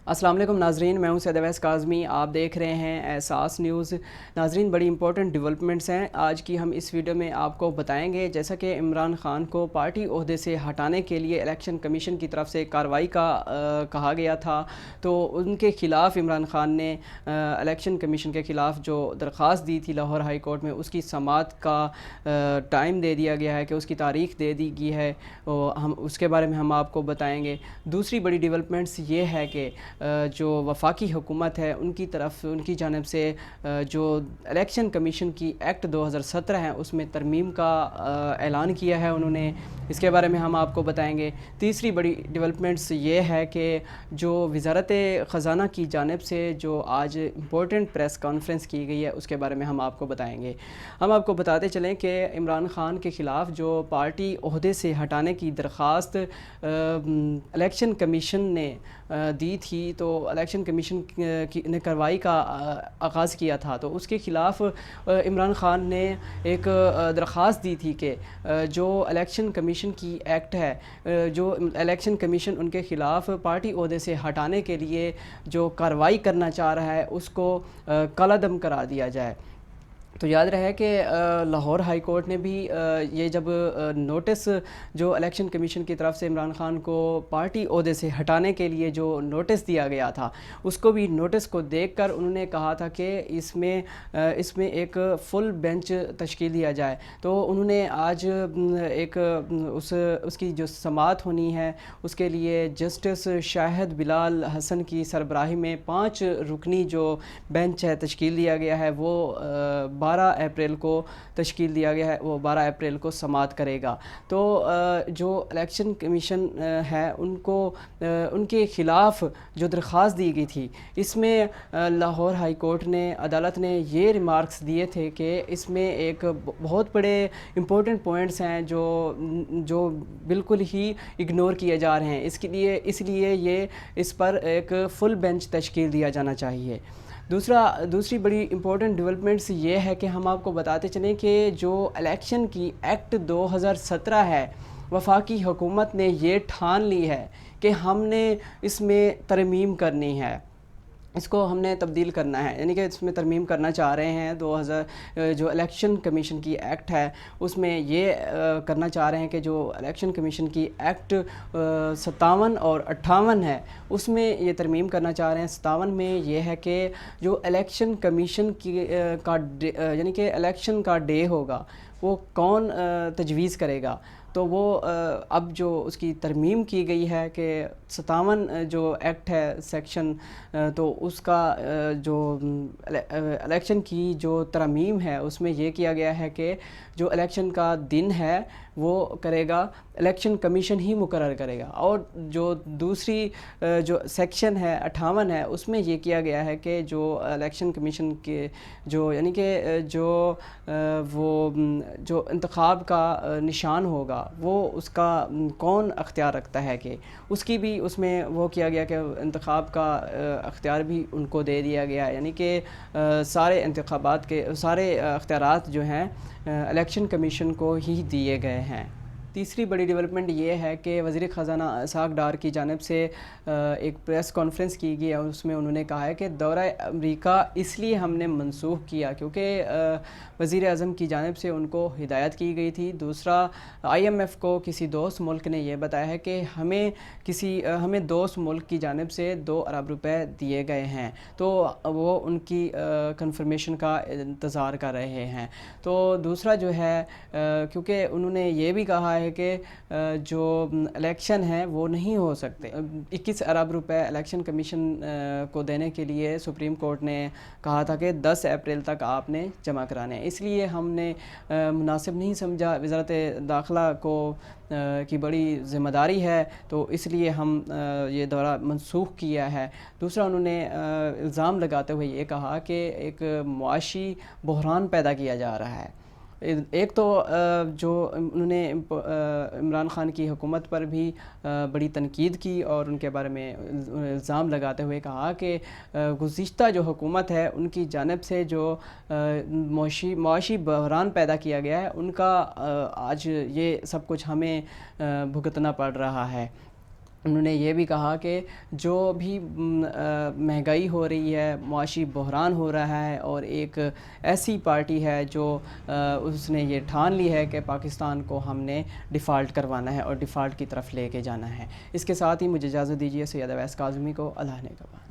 السلام علیکم ناظرین، میں ہوں سید اویس کاظمی، آپ دیکھ رہے ہیں احساس نیوز۔ ناظرین، بڑی امپورٹنٹ ڈیولپمنٹس ہیں آج کی، ہم اس ویڈیو میں آپ کو بتائیں گے۔ جیسا کہ عمران خان کو پارٹی عہدے سے ہٹانے کے لیے الیکشن کمیشن کی طرف سے کارروائی کا کہا گیا تھا، تو ان کے خلاف عمران خان نے الیکشن کمیشن کے خلاف جو درخواست دی تھی لاہور ہائی کورٹ میں، اس کی سماعت کا ٹائم دے دیا گیا ہے کہ اس کی تاریخ دے دی گئی ہے، ہم اس کے بارے میں ہم آپ کو بتائیں گے۔ دوسری بڑی ڈیولپمنٹس یہ ہے کہ جو وفاقی حکومت ہے ان کی طرف، ان کی جانب سے جو الیکشن کمیشن کی ایکٹ 2017 ہے اس میں ترمیم کا اعلان کیا ہے انہوں نے، اس کے بارے میں ہم آپ کو بتائیں گے۔ تیسری بڑی ڈیولپمنٹس یہ ہے کہ جو وزارت خزانہ کی جانب سے جو آج امپورٹنٹ پریس کانفرنس کی گئی ہے اس کے بارے میں ہم آپ کو بتائیں گے۔ ہم آپ کو بتاتے چلیں کہ عمران خان کے خلاف جو پارٹی عہدے سے ہٹانے کی درخواست الیکشن کمیشن نے دی تھی، تو الیکشن کمیشن نے کارروائی کا آغاز کیا تھا، تو اس کے خلاف عمران خان نے ایک درخواست دی تھی کہ جو الیکشن کمیشن کی ایکٹ ہے، جو الیکشن کمیشن ان کے خلاف پارٹی عہدے سے ہٹانے کے لیے جو کارروائی کرنا چاہ رہا ہے اس کو کالعدم کرا دیا جائے۔ تو یاد رہے کہ لاہور ہائی کورٹ نے بھی یہ جب نوٹس جو الیکشن کمیشن کی طرف سے عمران خان کو پارٹی عہدے سے ہٹانے کے لیے جو نوٹس دیا گیا تھا، اس کو بھی نوٹس کو دیکھ کر انہوں نے کہا تھا کہ اس میں ایک فل بینچ تشکیل دیا جائے۔ تو انہوں نے آج ایک اس کی جو سماعت ہونی ہے اس کے لیے جسٹس شاہد بلال حسن کی سربراہی میں 5 رکنی جو بینچ ہے تشکیل دیا گیا ہے، وہ 12 اپریل کو تشکیل دیا گیا ہے، وہ 12 اپریل کو سماعت کرے گا۔ تو جو الیکشن کمیشن ہے ان کے خلاف جو درخواست دی گئی تھی، اس میں لاہور ہائی کورٹ نے، عدالت نے یہ ریمارکس دیے تھے کہ اس میں ایک بہت بڑے امپورٹنٹ پوائنٹس ہیں جو بالکل ہی اگنور کیے جا رہے ہیں، اس لیے یہ اس پر ایک فل بینچ تشکیل دیا جانا چاہیے۔ دوسری بڑی امپورٹنٹ ڈیولپمنٹس یہ ہے کہ ہم آپ کو بتاتے چلیں کہ جو الیکشن کی ایکٹ 2017 ہے، وفاقی حکومت نے یہ ٹھان لی ہے کہ ہم نے اس میں ترمیم کرنی ہے، اس کو ہم نے تبدیل کرنا ہے، یعنی کہ اس میں ترمیم کرنا چاہ رہے ہیں۔ جو الیکشن کمیشن کی ایکٹ ہے اس میں یہ کرنا چاہ رہے ہیں کہ جو الیکشن کمیشن کی ایکٹ 57 اور 58 ہے اس میں یہ ترمیم کرنا چاہ رہے ہیں۔ 57 میں یہ ہے کہ جو الیکشن کمیشن یعنی کہ الیکشن کا ڈے ہوگا وہ کون تجویز کرے گا، تو وہ اب جو اس کی ترمیم کی گئی ہے کہ 57 جو ایکٹ ہے سیکشن، تو اس کا جو الیکشن کی جو ترمیم ہے اس میں یہ کیا گیا ہے کہ جو الیکشن کا دن ہے وہ کرے گا الیکشن کمیشن ہی مقرر کرے گا، اور جو دوسری جو سیکشن ہے 58 ہے اس میں یہ کیا گیا ہے کہ جو الیکشن کمیشن کے یعنی کہ جو انتخاب کا نشان ہوگا وہ اس کا کون اختیار رکھتا ہے، کہ اس کی بھی اس میں وہ کیا گیا کہ انتخاب کا اختیار بھی ان کو دے دیا گیا، یعنی کہ سارے انتخابات کے سارے اختیارات جو ہیں الیکشن کمیشن کو ہی دیے گئے ہیں۔ تیسری بڑی ڈیولپمنٹ یہ ہے کہ وزیر خزانہ اسحاق ڈار کی جانب سے ایک پریس کانفرنس کی گئی ہے، اس میں انہوں نے کہا ہے کہ دورہ امریکہ اس لیے ہم نے منسوخ کیا کیونکہ وزیر اعظم کی جانب سے ان کو ہدایت کی گئی تھی۔ دوسرا، IMF کو کسی دوست ملک نے یہ بتایا ہے کہ ہمیں دوست ملک کی جانب سے 2 ارب روپے دیے گئے ہیں، تو وہ ان کی کنفرمیشن کا انتظار کر رہے ہیں۔ تو دوسرا جو ہے، کیونکہ انہوں نے یہ بھی کہا ہے کہ جو الیکشن ہے وہ نہیں ہو سکتے، 21 ارب روپے الیکشن کمیشن کو دینے کے لیے سپریم کورٹ نے کہا تھا کہ 10 اپریل تک آپ نے جمع کرانے ہیں، اس لیے ہم نے مناسب نہیں سمجھا، وزارت داخلہ کی بڑی ذمہ داری ہے، تو اس لیے ہم یہ دورہ منسوخ کیا ہے۔ دوسرا، انہوں نے الزام لگاتے ہوئے یہ کہا کہ ایک معاشی بحران پیدا کیا جا رہا ہے۔ ایک تو جو انہوں نے عمران خان کی حکومت پر بھی بڑی تنقید کی اور ان کے بارے میں الزام لگاتے ہوئے کہا کہ گزشتہ جو حکومت ہے ان کی جانب سے جو معاشی بحران پیدا کیا گیا ہے ان کا آج یہ سب کچھ ہمیں بھگتنا پڑ رہا ہے۔ انہوں نے یہ بھی کہا کہ جو بھی مہنگائی ہو رہی ہے، معاشی بحران ہو رہا ہے، اور ایک ایسی پارٹی ہے جو اس نے یہ ٹھان لی ہے کہ پاکستان کو ہم نے ڈیفالٹ کروانا ہے اور ڈیفالٹ کی طرف لے کے جانا ہے۔ اس کے ساتھ ہی مجھے اجازت دیجیے، سید اویس کاظمی کو اللہ نے کہا۔